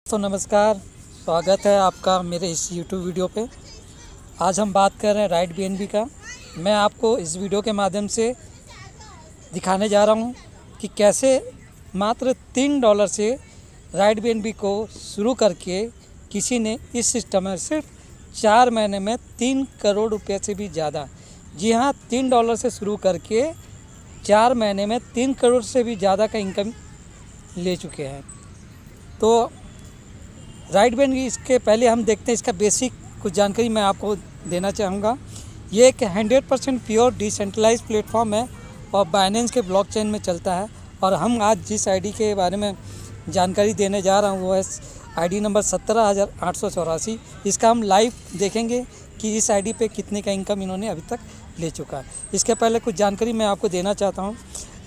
तो नमस्कार, स्वागत है आपका मेरे इस यूट्यूब वीडियो पे। आज हम बात कर रहे हैं राइट बीएनबी का। मैं आपको इस वीडियो के माध्यम से दिखाने जा रहा हूँ कि कैसे मात्र $3 से राइट बीएनबी को शुरू करके किसी ने इस सिस्टम में सिर्फ 4 महीने में 3 करोड़ रुपये से भी ज़्यादा, जी हाँ, $3 से शुरू करके 4 महीने में 3 करोड़ से भी ज़्यादा का इनकम ले चुके हैं। तो राइट बीएनबी, इसके पहले हम देखते हैं इसका बेसिक कुछ जानकारी मैं आपको देना चाहूँगा। ये एक 100% प्योर डिसेंट्रलाइज प्लेटफॉर्म है और बाइनेंस के ब्लॉकचेन में चलता है। और हम आज जिस आईडी के बारे में जानकारी देने जा रहा हूँ वो है आईडी नंबर 17,884। इसका हम लाइव देखेंगे कि इस आईडी पे कितने का इनकम इन्होंने अभी तक ले चुका है। इसके पहले कुछ जानकारी मैं आपको देना चाहता हूँ।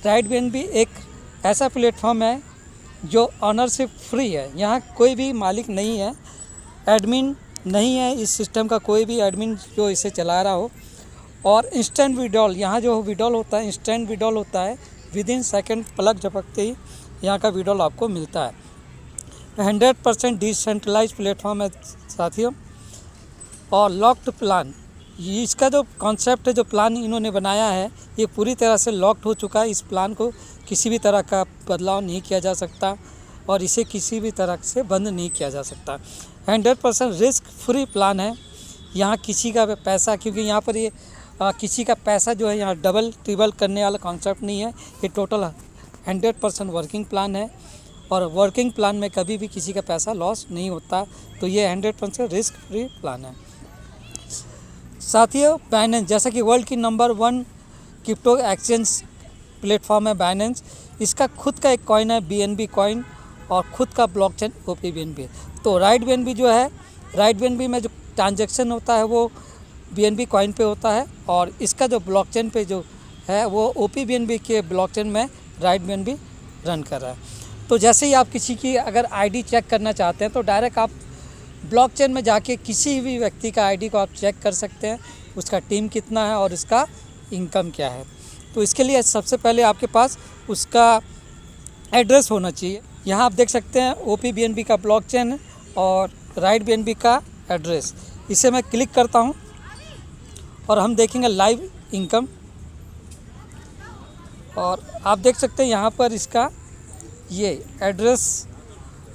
राइट बीएनबी एक ऐसा प्लेटफॉर्म है जो ऑनरशिप फ्री है। यहाँ कोई भी मालिक नहीं है, एडमिन नहीं है इस सिस्टम का, कोई भी एडमिन जो इसे चला रहा हो। और इंस्टेंट विड्रॉल, यहाँ जो विड्रॉल होता है, इंस्टेंट विड्रॉल होता है, विदिन सेकंड पलक झपकते ही यहाँ का विड्रॉल आपको मिलता है। 100% डिसेंट्रलाइज प्लेटफॉर्म है साथियों। और लॉक्ड प्लान, इसका जो कॉन्सेप्ट है, जो प्लान इन्होंने बनाया है, ये पूरी तरह से लॉक्ड हो चुका है। इस प्लान को किसी भी तरह का बदलाव नहीं किया जा सकता और इसे किसी भी तरह से बंद नहीं किया जा सकता। 100% रिस्क फ्री प्लान है। यहाँ किसी का पैसा, क्योंकि यहाँ पर ये किसी का पैसा जो है यहाँ डबल ट्रिबल करने वाला कॉन्सेप्ट नहीं है। ये टोटल 100% वर्किंग प्लान है और वर्किंग प्लान में कभी भी किसी का पैसा लॉस नहीं होता। तो ये 100% रिस्क फ्री प्लान है साथियों। बाइनेंस, जैसा कि वर्ल्ड की नंबर 1 क्रिप्टो एक्सचेंज प्लेटफॉर्म है बाइनेंस, इसका खुद का एक कॉइन है बीएनबी कॉइन और खुद का ब्लॉकचेन ओपी बीएनबी। तो राइट बीएनबी जो है, राइट बीएनबी में जो ट्रांजैक्शन होता है वो बीएनबी कॉइन पे होता है और इसका जो ब्लॉकचेन पे जो है वो ओपी बीएनबी के ब्लॉकचेन में राइट बीएनबी रन कर रहा है। तो जैसे ही आप किसी की अगर आईडी चेक करना चाहते हैं तो डायरेक्ट आप ब्लॉकचेन में जाके किसी भी व्यक्ति का आईडी को आप चेक कर सकते हैं, उसका टीम कितना है और इसका इनकम क्या है। तो इसके लिए सबसे पहले आपके पास उसका एड्रेस होना चाहिए। यहाँ आप देख सकते हैं ओपी बीएनबी का ब्लॉकचेन और राइट बीएनबी का एड्रेस। इसे मैं क्लिक करता हूँ और हम देखेंगे लाइव इनकम। और आप देख सकते हैं यहाँ पर इसका ये एड्रेस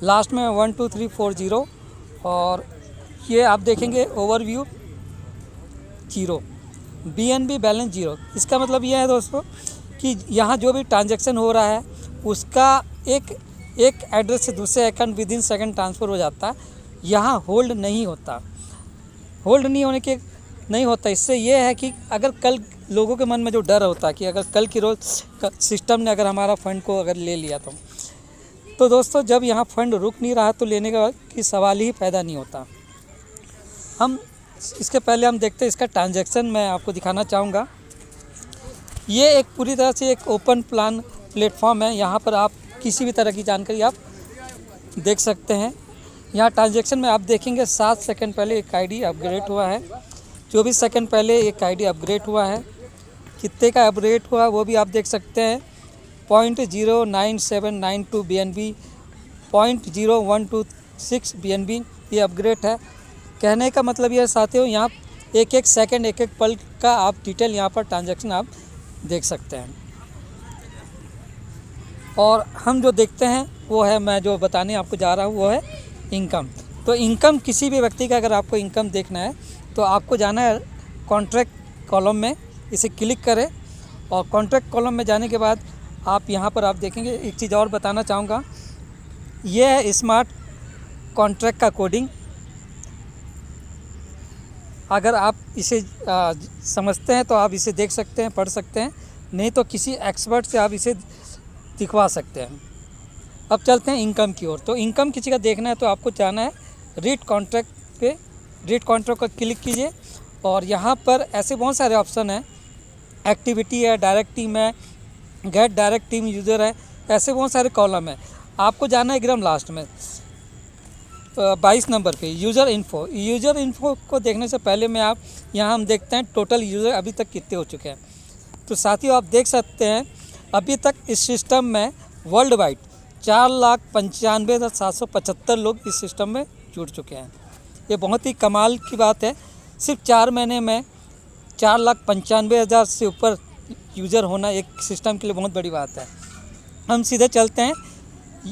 लास्ट में 12340 और ये आप देखेंगे ओवरव्यू 0, बीएनबी बैलेंस 0। इसका मतलब ये है दोस्तों कि यहाँ जो भी ट्रांजैक्शन हो रहा है उसका एक एड्रेस से दूसरे अकाउंट विदिन सेकंड ट्रांसफ़र हो जाता है। यहाँ होल्ड नहीं होता, होल्ड नहीं होने के नहीं होता। इससे ये है कि अगर कल लोगों के मन में जो डर होता है कि अगर कल की रोज़ सिस्टम ने अगर हमारा फ़ंड को अगर ले लिया तो दोस्तों जब यहाँ फ़ंड रुक नहीं रहा तो लेने का की सवाल ही पैदा नहीं होता। हम इसके पहले हम देखते हैं इसका ट्रांजैक्शन। मैं आपको दिखाना चाहूँगा। ये एक पूरी तरह से एक ओपन प्लान प्लेटफॉर्म है। यहाँ पर आप किसी भी तरह की जानकारी आप देख सकते हैं। यहाँ ट्रांजैक्शन में आप देखेंगे 7 सेकंड पहले एक आईडी अपग्रेड हुआ है, 24 सेकंड पहले एक आईडी अपग्रेड हुआ है। कितने का अपग्रेड हुआ वो भी आप देख सकते हैं। 0.09792 बीएनबी, 0.0126 बीएनबी ये अपग्रेड है। कहने का मतलब यह साथियों, यहाँ एक सेकंड एक पल का आप डिटेल यहाँ पर ट्रांजैक्शन आप देख सकते हैं। और हम जो देखते हैं वो है, मैं जो बताने आपको जा रहा हूँ वो है इनकम। तो इनकम, किसी भी व्यक्ति का अगर आपको इनकम देखना है तो आपको जाना है कॉन्ट्रैक्ट कॉलम में, इसे क्लिक करें और कॉन्ट्रैक्ट कॉलम में जाने के बाद आप यहाँ पर आप देखेंगे। एक चीज़ और बताना चाहूँगा, ये है स्मार्ट कॉन्ट्रैक्ट का कोडिंग। अगर आप इसे समझते हैं तो आप इसे देख सकते हैं, पढ़ सकते हैं, नहीं तो किसी एक्सपर्ट से आप इसे दिखवा सकते हैं। अब चलते हैं इनकम की ओर। तो इनकम किसी का देखना है तो आपको जाना है रीड कॉन्ट्रैक्ट पे, रीड कॉन्ट्रैक्ट को क्लिक कीजिए और यहाँ पर ऐसे बहुत सारे ऑप्शन हैं। एक्टिविटी है, डायरेक्ट टीम है, गेट डायरेक्ट टीम यूज़र है, ऐसे बहुत सारे कॉलम है। आपको जाना है एकदम लास्ट में 22 नंबर पे यूज़र इन्फो। यूज़र इन्फो को देखने से पहले में आप यहाँ हम देखते हैं टोटल यूज़र अभी तक कितने हो चुके हैं। तो साथियों आप देख सकते हैं अभी तक इस सिस्टम में वर्ल्ड वाइड 4,95,775 लोग इस सिस्टम में जुड़ चुके हैं। ये बहुत ही कमाल की बात है। सिर्फ 4 महीने में 4,95,000 से ऊपर यूज़र होना एक सिस्टम के लिए बहुत बड़ी बात है। हम सीधे चलते हैं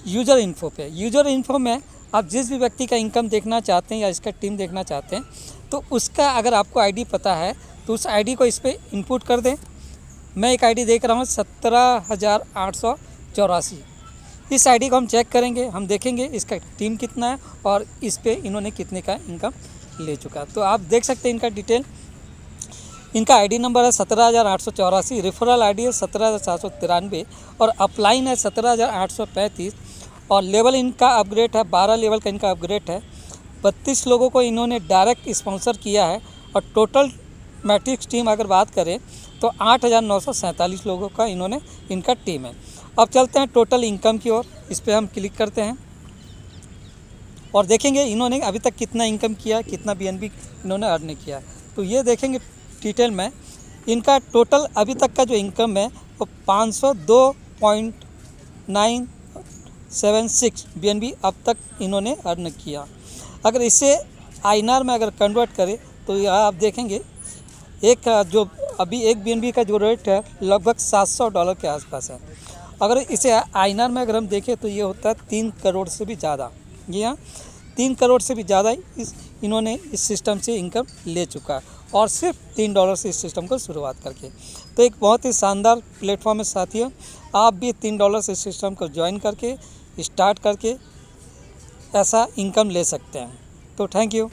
यूज़र इन्फो पे। यूज़र इन्फो में आप जिस भी व्यक्ति का इनकम देखना चाहते हैं या इसका टीम देखना चाहते हैं, तो उसका अगर आपको आईडी पता है तो उस आईडी को इस पर इनपुट कर दें। मैं एक आईडी देख रहा हूँ 17,884। इस आईडी को हम चेक करेंगे, हम देखेंगे इसका टीम कितना है और इस पे इन्होंने कितने का इनकम ले चुका। तो आप देख सकते हैं इनका डिटेल। इनका आईडी नंबर है 17,884, रेफरल आईडी है 17,793 और अपलाइन है 17,835 और लेवल इनका अपग्रेड है, 12 लेवल का इनका अपग्रेड है। 32 लोगों को इन्होंने डायरेक्ट स्पॉन्सर किया है और टोटल मैट्रिक्स टीम अगर बात करें तो 8,947 लोगों का इनका टीम है। अब चलते हैं टोटल इनकम की ओर। इस पर हम क्लिक करते हैं और देखेंगे इन्होंने अभी तक कितना इनकम किया, कितना BNB इन्होंने अर्न किया। तो ये देखेंगे डिटेल में। इनका टोटल अभी तक का जो इनकम है वो 502.976 BNB अब तक इन्होंने अर्न किया। अगर इसे INR में अगर कन्वर्ट करें तो यहाँ आप देखेंगे एक BNB का जो रेट है लगभग $700 के आसपास है। अगर इसे INR में अगर हम देखें तो ये होता है 3 करोड़ से भी ज़्यादा। जी हाँ, 3 करोड़ से भी ज़्यादा इन्होंने इस सिस्टम से इनकम ले चुका है और सिर्फ $3 से इस सिस्टम को शुरुआत करके। तो एक बहुत ही शानदार प्लेटफॉर्म है साथियों। आप भी $3 से इस सिस्टम को ज्वाइन करके स्टार्ट करके ऐसा इनकम ले सकते हैं। तो थैंक यू।